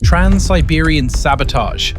Trans-Siberian Sabotage.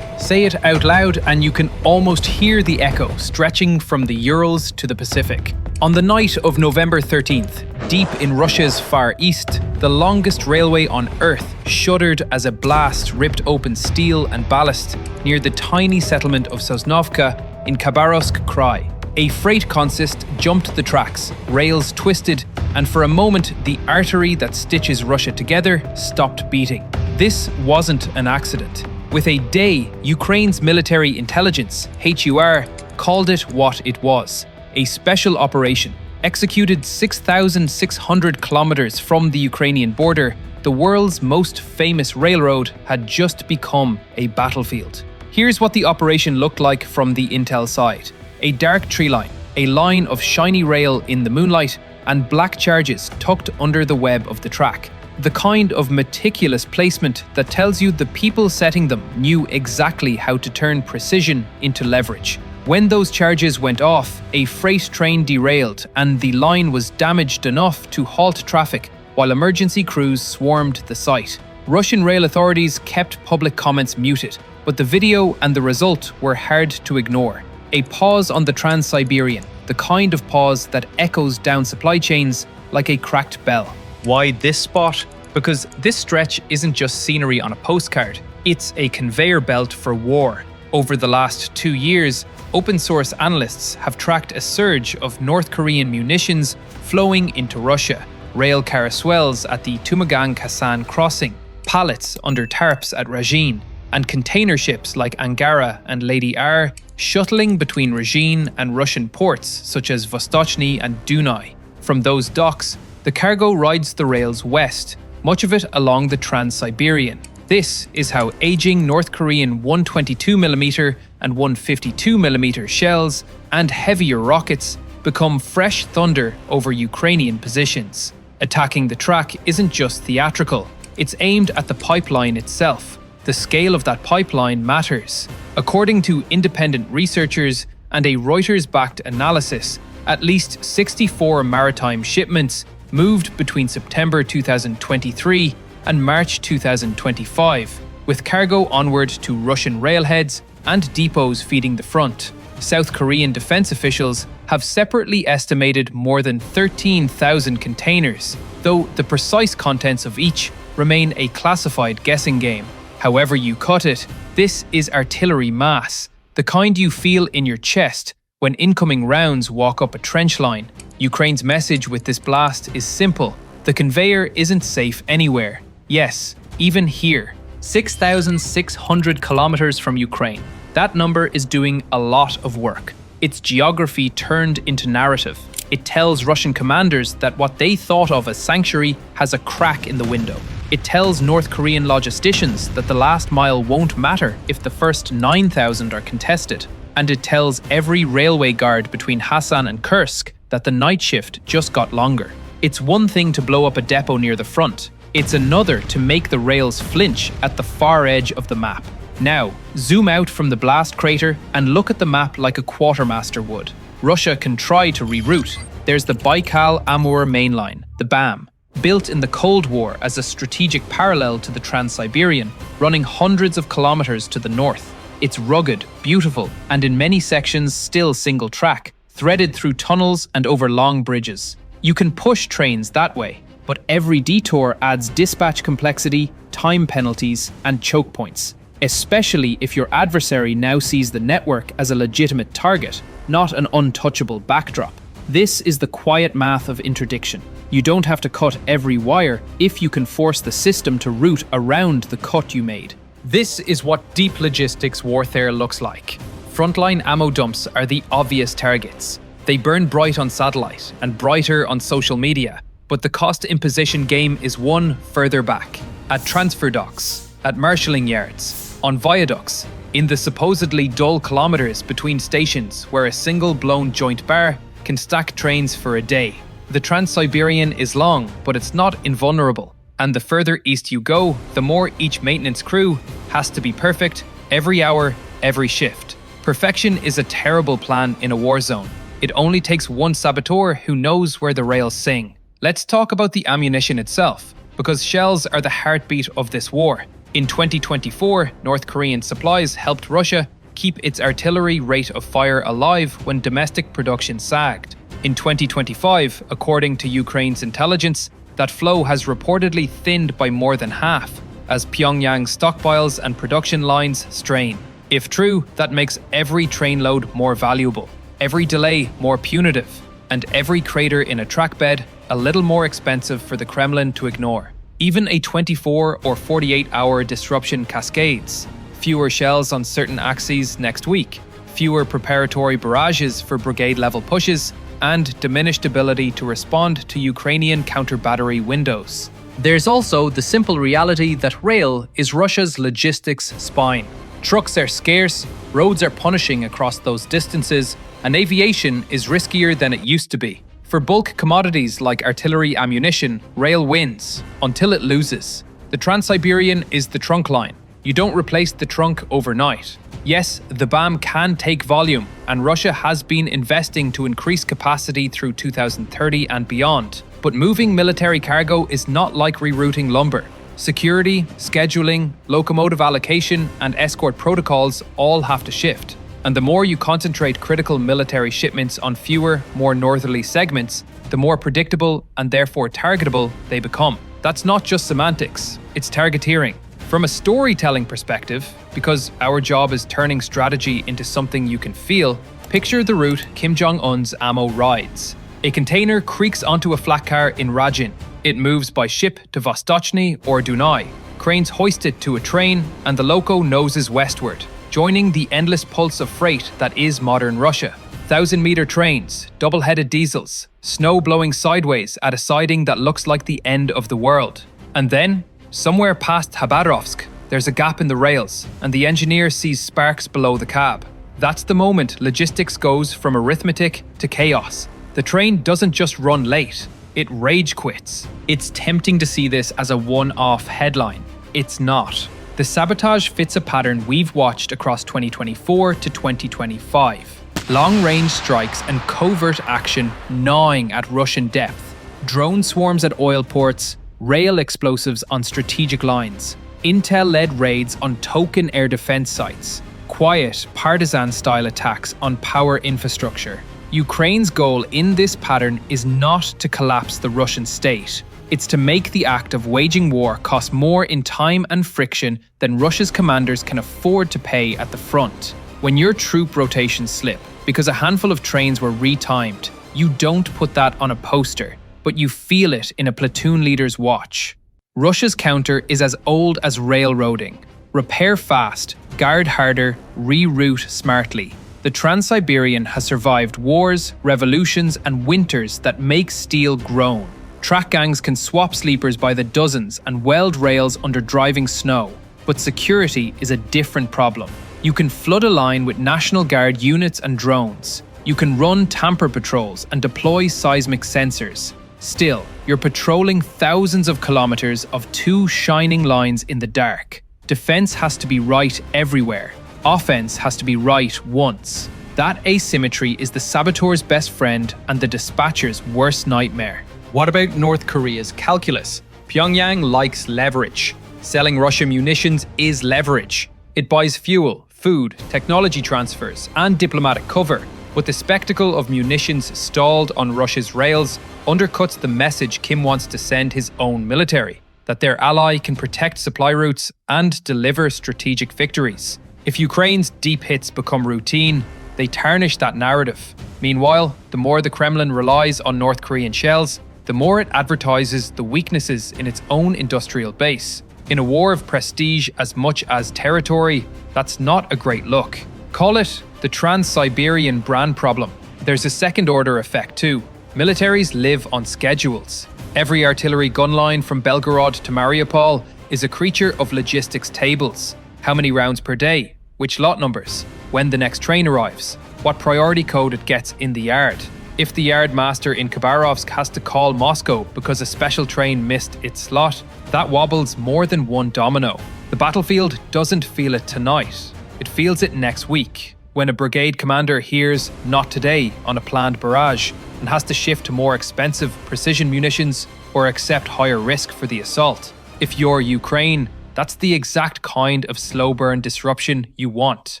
Say it out loud and you can almost hear the echo stretching from the Urals to the Pacific. On the night of November 13th, deep in Russia's far east, the longest railway on Earth shuddered as a blast ripped open steel and ballast near the tiny settlement of Sosnovka in Khabarovsk Krai. A freight consist jumped the tracks, rails twisted, and for a moment the artery that stitches Russia together stopped beating. This wasn't an accident. With a day, Ukraine's military intelligence, HUR, called it what it was: a special operation. Executed 6,600 kilometers from the Ukrainian border, the world's most famous railroad had just become a battlefield. Here's what the operation looked like from the intel side. A dark tree line, a line of shiny rail in the moonlight, and black charges tucked under the web of the track. The kind of meticulous placement that tells you the people setting them knew exactly how to turn precision into leverage. When those charges went off, a freight train derailed and the line was damaged enough to halt traffic while emergency crews swarmed the site. Russian rail authorities kept public comments muted, but the video and the result were hard to ignore. A pause on the Trans-Siberian, the kind of pause that echoes down supply chains like a cracked bell. Why this spot? Because this stretch isn't just scenery on a postcard, it's a conveyor belt for war. Over the last 2 years, open source analysts have tracked a surge of North Korean munitions flowing into Russia, rail carousels at the Tumagang-Kasan crossing, pallets under tarps at Rajin, and container ships like Angara and Lady R shuttling between Rajin and Russian ports such as Vostochny and Dunai. From those docks, the cargo rides the rails west, much of it along the Trans-Siberian. This is how aging North Korean 122mm and 152mm shells and heavier rockets become fresh thunder over Ukrainian positions. Attacking the track isn't just theatrical, it's aimed at the pipeline itself. The scale of that pipeline matters. According to independent researchers and a Reuters-backed analysis, at least 64 maritime shipments moved between September 2023 and March 2025, with cargo onward to Russian railheads and depots feeding the front. South Korean defense officials have separately estimated more than 13,000 containers, though the precise contents of each remain a classified guessing game. However you cut it, this is artillery mass, the kind you feel in your chest when incoming rounds walk up a trench line. Ukraine's message with this blast is simple: the conveyor isn't safe anywhere. Yes, even here. 6,600 kilometers from Ukraine. That number is doing a lot of work. It's geography turned into narrative. It tells Russian commanders that what they thought of as sanctuary has a crack in the window. It tells North Korean logisticians that the last mile won't matter if the first 9,000 are contested. And it tells every railway guard between Hassan and Kursk that the night shift just got longer. It's one thing to blow up a depot near the front. It's another to make the rails flinch at the far edge of the map. Now, zoom out from the blast crater and look at the map like a quartermaster would. Russia can try to reroute. There's the Baikal-Amur mainline, the BAM, built in the Cold War as a strategic parallel to the Trans-Siberian, running hundreds of kilometers to the north. It's rugged, beautiful, and in many sections still single track, threaded through tunnels and over long bridges. You can push trains that way, but every detour adds dispatch complexity, time penalties, and choke points, especially if your adversary now sees the network as a legitimate target, not an untouchable backdrop. This is the quiet math of interdiction. You don't have to cut every wire if you can force the system to route around the cut you made. This is what deep logistics warfare looks like. Frontline ammo dumps are the obvious targets. They burn bright on satellite and brighter on social media, but the cost imposition game is one further back. At transfer docks, at marshalling yards, on viaducts, in the supposedly dull kilometers between stations where a single blown joint bar can stack trains for a day. The Trans-Siberian is long, but it's not invulnerable. And the further east you go, the more each maintenance crew has to be perfect every hour, every shift. Perfection is a terrible plan in a war zone. It only takes one saboteur who knows where the rails sing. Let's talk about the ammunition itself. because shells are the heartbeat of this war. In 2024, North Korean supplies helped Russia keep its artillery rate of fire alive when domestic production sagged. In 2025, according to Ukraine's intelligence, that flow has reportedly thinned by more than half, as Pyongyang's stockpiles and production lines strain. If true, that makes every train load more valuable, every delay more punitive, and every crater in a trackbed a little more expensive for the Kremlin to ignore. Even a 24 or 48-hour disruption cascades. Fewer shells on certain axes next week, fewer preparatory barrages for brigade-level pushes, and diminished ability to respond to Ukrainian counter-battery windows. There's also the simple reality that rail is Russia's logistics spine. Trucks are scarce, roads are punishing across those distances, and aviation is riskier than it used to be. For bulk commodities like artillery ammunition, rail wins, until it loses. The Trans-Siberian is the trunk line. You don't replace the trunk overnight. Yes, the BAM can take volume, and Russia has been investing to increase capacity through 2030 and beyond. But moving military cargo is not like rerouting lumber. Security, scheduling, locomotive allocation, and escort protocols all have to shift. And the more you concentrate critical military shipments on fewer, more northerly segments, the more predictable and therefore targetable they become. That's not just semantics, it's targeteering. From a storytelling perspective, because our job is turning strategy into something you can feel, picture the route Kim Jong-un's ammo rides. A container creaks onto a flat car in Rajin. It moves by ship to Vostochny or Dunai. Cranes hoist it to a train, and the loco noses westward, joining the endless pulse of freight that is modern Russia. 1,000-meter trains, double-headed diesels, snow blowing sideways at a siding that looks like the end of the world. And then, somewhere past Khabarovsk, there's a gap in the rails, and the engineer sees sparks below the cab. That's the moment logistics goes from arithmetic to chaos. The train doesn't just run late, it rage quits. It's tempting to see this as a one-off headline. It's not. The sabotage fits a pattern we've watched across 2024 to 2025. Long-range strikes and covert action gnawing at Russian depth. Drone swarms at oil ports, rail explosives on strategic lines, intel-led raids on token air defense sites, quiet, partisan-style attacks on power infrastructure. Ukraine's goal in this pattern is not to collapse the Russian state. It's to make the act of waging war cost more in time and friction than Russia's commanders can afford to pay at the front. When your troop rotations slip because a handful of trains were retimed, you don't put that on a poster, but you feel it in a platoon leader's watch. Russia's counter is as old as railroading. Repair fast, guard harder, reroute smartly. The Trans-Siberian has survived wars, revolutions, and winters that make steel groan. Track gangs can swap sleepers by the dozens and weld rails under driving snow. But security is a different problem. You can flood a line with National Guard units and drones. You can run tamper patrols and deploy seismic sensors. Still, you're patrolling thousands of kilometers of two shining lines in the dark. Defense has to be right everywhere. Offense has to be right once. That asymmetry is the saboteur's best friend and the dispatcher's worst nightmare. What about North Korea's calculus? Pyongyang likes leverage. Selling Russian munitions is leverage. It buys fuel, food, technology transfers, and diplomatic cover. But the spectacle of munitions stalled on Russia's rails undercuts the message Kim wants to send his own military, that their ally can protect supply routes and deliver strategic victories. If Ukraine's deep hits become routine, they tarnish that narrative. Meanwhile, the more the Kremlin relies on North Korean shells, the more it advertises the weaknesses in its own industrial base. In a war of prestige as much as territory, that's not a great look. Call it the Trans-Siberian brand problem. There's a second-order effect too. Militaries live on schedules. Every artillery gun line from Belgorod to Mariupol is a creature of logistics tables. How many rounds per day? Which lot numbers? When the next train arrives? What priority code it gets in the yard? If the yard master in Khabarovsk has to call Moscow because a special train missed its slot, that wobbles more than one domino. The battlefield doesn't feel it tonight. It feels it next week, when a brigade commander hears "not today" on a planned barrage and has to shift to more expensive precision munitions, or accept higher risk for the assault. If you're Ukraine, that's the exact kind of slow burn disruption you want.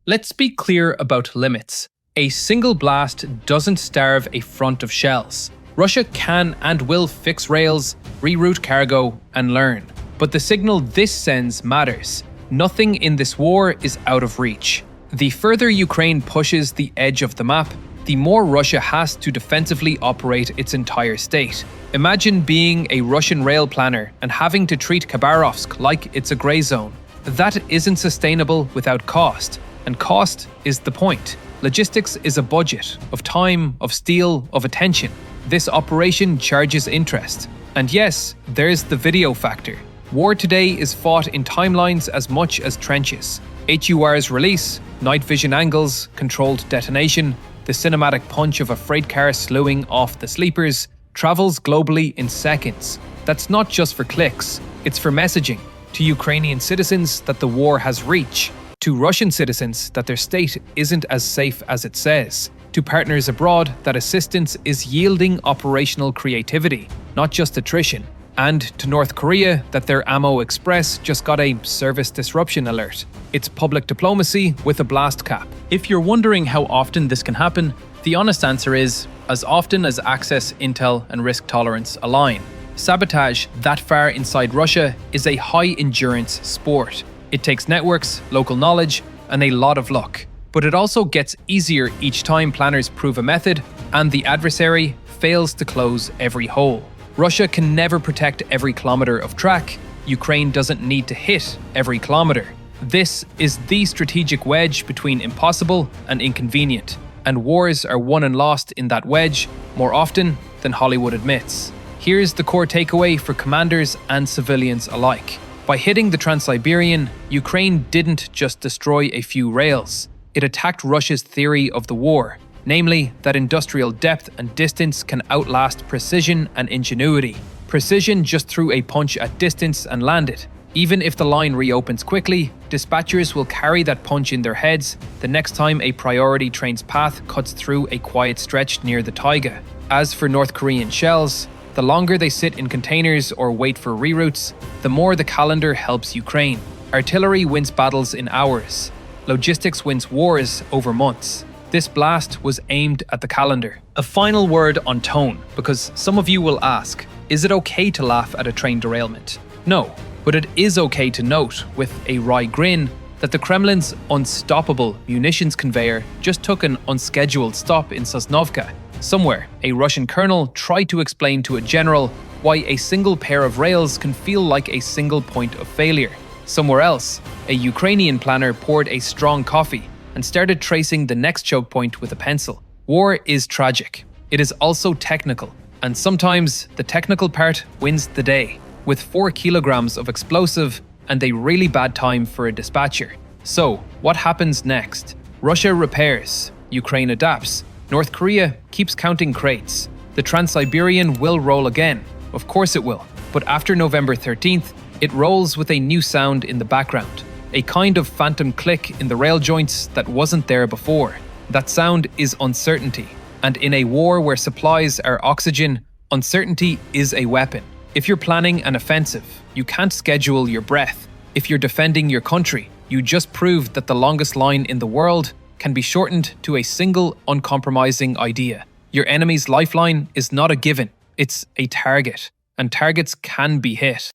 Let's be clear about limits. A single blast doesn't starve a front of shells. Russia can and will fix rails, reroute cargo, and learn. But the signal this sends matters. Nothing in this war is out of reach. The further Ukraine pushes the edge of the map, the more Russia has to defensively operate its entire state. Imagine being a Russian rail planner and having to treat Khabarovsk like it's a grey zone. That isn't sustainable without cost, and cost is the point. Logistics is a budget of time, of steel, of attention. This operation charges interest. And yes, there's the video factor. War today is fought in timelines as much as trenches. HUR's release, night vision angles, controlled detonation, the cinematic punch of a freight car slewing off the sleepers, travels globally in seconds. That's not just for clicks, it's for messaging. To Ukrainian citizens that the war has reach. To Russian citizens that their state isn't as safe as it says. To partners abroad that assistance is yielding operational creativity, not just attrition. And to North Korea that their Ammo Express just got a service disruption alert. It's public diplomacy with a blast cap. If you're wondering how often this can happen, the honest answer is as often as access, intel, and risk tolerance align. Sabotage that far inside Russia is a high-endurance sport. It takes networks, local knowledge, and a lot of luck. But it also gets easier each time planners prove a method and the adversary fails to close every hole. Russia can never protect every kilometer of track. Ukraine doesn't need to hit every kilometer. This is the strategic wedge between impossible and inconvenient, and wars are won and lost in that wedge more often than Hollywood admits. Here's the core takeaway for commanders and civilians alike. By hitting the Trans-Siberian, Ukraine didn't just destroy a few rails. It attacked Russia's theory of the war, namely that industrial depth and distance can outlast precision and ingenuity. Precision just threw a punch at distance and landed. Even if the line reopens quickly, dispatchers will carry that punch in their heads the next time a priority train's path cuts through a quiet stretch near the taiga. As for North Korean shells, the longer they sit in containers or wait for reroutes, the more the calendar helps Ukraine. Artillery wins battles in hours. Logistics wins wars over months. This blast was aimed at the calendar. A final word on tone, because some of you will ask, is it okay to laugh at a train derailment? No, but it is okay to note, with a wry grin, that the Kremlin's unstoppable munitions conveyor just took an unscheduled stop in Sosnovka. Somewhere, a Russian colonel tried to explain to a general why a single pair of rails can feel like a single point of failure. Somewhere else, a Ukrainian planner poured a strong coffee and started tracing the next choke point with a pencil. War is tragic. It is also technical, and sometimes the technical part wins the day, with 4 kilograms of explosive and a really bad time for a dispatcher. So, what happens next? Russia repairs, Ukraine adapts, North Korea keeps counting crates. The Trans-Siberian will roll again. Of course it will. But after November 13th, it rolls with a new sound in the background. A kind of phantom click in the rail joints that wasn't there before. That sound is uncertainty. And in a war where supplies are oxygen, uncertainty is a weapon. If you're planning an offensive, you can't schedule your breath. If you're defending your country, you just proved that the longest line in the world can be shortened to a single uncompromising idea. Your enemy's lifeline is not a given, it's a target, and targets can be hit.